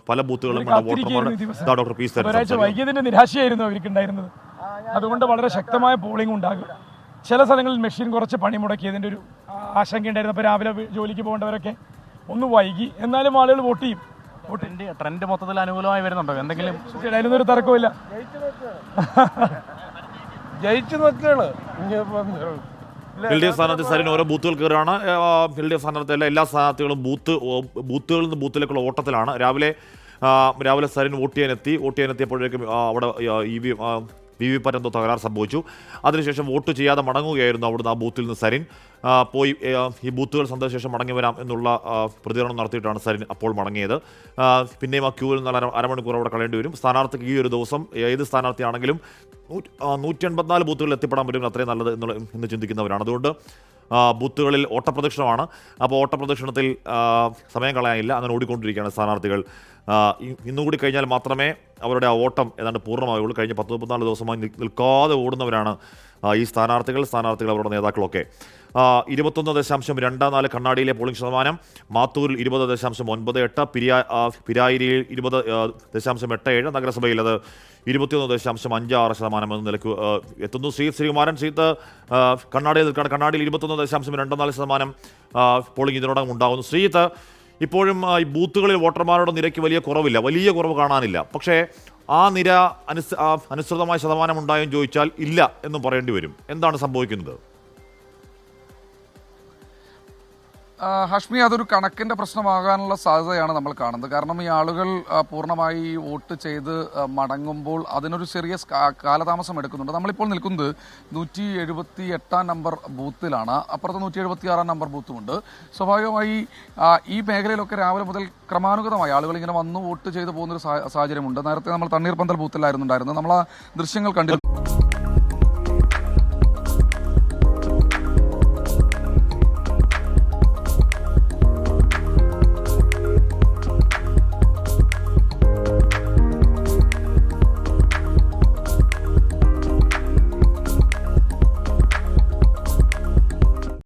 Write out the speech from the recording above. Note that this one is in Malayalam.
പല ബൂത്തുകളിലും ഡോക്ടർ പി വൈകിയതിന്റെ നിരാശയായിരുന്നു അവർക്കുണ്ടായിരുന്നത്. അതുകൊണ്ട് വളരെ ശക്തമായ പോളിംഗ് ഉണ്ടാകും. ചില സ്ഥലങ്ങളിൽ മെഷീൻ കുറച്ച് പണി മുടക്കിയതിൻ്റെ ഒരു ആശങ്കയുണ്ടായിരുന്നു. അപ്പോൾ രാവിലെ ജോലിക്ക് പോകേണ്ടവരൊക്കെ ഒന്ന് വൈകി, എന്നാലും ആളുകൾ വോട്ട് ചെയ്യും. ട്രെൻഡ് മൊത്തത്തിൽ അനുകൂലമായി വരുന്നുണ്ടോ? എന്തെങ്കിലും അതിലൊന്നും ഒരു തർക്കമില്ല. ജയിച്ചു നോക്കുകയാണ്. LDF സ്ഥാനാർത്ഥി സരിൻ ഓരോ ബൂത്തുകൾ കയറുകയാണ്. LDF സ്ഥാനാർത്ഥിയല്ല, എല്ലാ സ്ഥാനാർത്ഥികളും ബൂത്തുകളിൽ നിന്ന് ബൂത്തിലേക്കുള്ള ഓട്ടത്തിലാണ്. രാവിലെ സരിൻ വോട്ട് ചെയ്യാനെത്തിയപ്പോഴേക്കും അവിടെ VVPAT എന്തോ തകരാർ സംഭവിച്ചു. അതിനുശേഷം വോട്ട് ചെയ്യാതെ മടങ്ങുകയായിരുന്നു. അവിടുന്ന് ആ ബൂത്തിൽ നിന്ന് സരിൻ പോയി ഈ ബൂത്തുകൾ സന്ദർശിച്ച ശേഷം മടങ്ങി വരാം എന്നുള്ള പ്രതികരണം നടത്തിയിട്ടാണ് സരിൻ അപ്പോൾ മടങ്ങിയത്. പിന്നെയും ആ ക്യൂവിൽ നിന്ന് അരമണിക്കൂർ അവിടെ കളയേണ്ടി വരും. സ്ഥാനാർത്ഥിക്ക് ഈ ഒരു ദിവസം ഏത് സ്ഥാനാർത്ഥിയാണെങ്കിലും 184 ബൂത്തുകളിൽ എത്തിപ്പെടാൻ പറ്റുമെങ്കിൽ അത്രയും നല്ലത് എന്ന് ചിന്തിക്കുന്നവരാണ്. അതുകൊണ്ട് ബൂത്തുകളിൽ ഓട്ടപ്രദക്ഷിണമാണ്. അപ്പോൾ ഓട്ടപ്രദക്ഷിണത്തിൽ സമയം കളയാനില്ല. അങ്ങനെ ഓടിക്കൊണ്ടിരിക്കുകയാണ് സ്ഥാനാർത്ഥികൾ. ഇന്നുകൂടി കഴിഞ്ഞാൽ മാത്രമേ അവരുടെ ആ ഓട്ടം ഏതാണ്ട് പൂർണ്ണമാവുള്ളൂ. കഴിഞ്ഞ 10-14 ദിവസമായി നിൽക്കാതെ ഓടുന്നവരാണ് ഈ സ്ഥാനാർത്ഥികൾ അവരുടെ നേതാക്കളൊക്കെ. 21.24 കണ്ണാടിയിലെ പോളിംഗ് ശതമാനം, മാത്തൂരിൽ 20.98, പിരായിരിയിൽ 20.87, നഗരസഭയിൽ അത് 21.56% എന്ന നിലക്ക് എത്തുന്നു. ശ്രീകുമാരൻ കണ്ണാടിയിൽ നിൽക്കുകയാണ്. കണ്ണാടിയിൽ 21.24% പോളിംഗ് ഇതിനോടകം ഉണ്ടാകുന്നു. ശ്രീജിത്ത്, ഇപ്പോഴും ഈ ബൂത്തുകളിൽ വോട്ടർമാരുടെ നിരക്ക് വലിയ കുറവ് കാണാനില്ല. പക്ഷേ ആ നിര അനുസൃതമായ ശതമാനം ഉണ്ടായെന്ന് ചോദിച്ചാൽ ഇല്ല എന്നും പറയേണ്ടി വരും. എന്താണ് സംഭവിക്കുന്നത്? ഹഷ്മി, അതൊരു കണക്കിൻ്റെ പ്രശ്നമാകാനുള്ള സാധ്യതയാണ് നമ്മൾ കാണുന്നത്. കാരണം ഈ ആളുകൾ പൂർണ്ണമായി വോട്ട് ചെയ്ത് മടങ്ങുമ്പോൾ അതിനൊരു ചെറിയ കാലതാമസം എടുക്കുന്നുണ്ട്. നമ്മളിപ്പോൾ നിൽക്കുന്നത് 178 നമ്പർ ബൂത്തിലാണ്. അപ്പുറത്ത് 176 നമ്പർ ബൂത്തുമുണ്ട്. സ്വാഭാവികമായി ഈ മേഖലയിലൊക്കെ രാവിലെ മുതൽ ക്രമാനുഗതമായി ആളുകൾ ഇങ്ങനെ വന്ന് വോട്ട് ചെയ്ത് പോകുന്നൊരു സാഹചര്യമുണ്ട്. നേരത്തെ നമ്മൾ തണ്ണീർപന്തൽ ബൂത്തിലായിരുന്നു ഉണ്ടായിരുന്നത്. നമ്മൾ ആ ദൃശ്യങ്ങൾ കണ്ടിരുന്നു.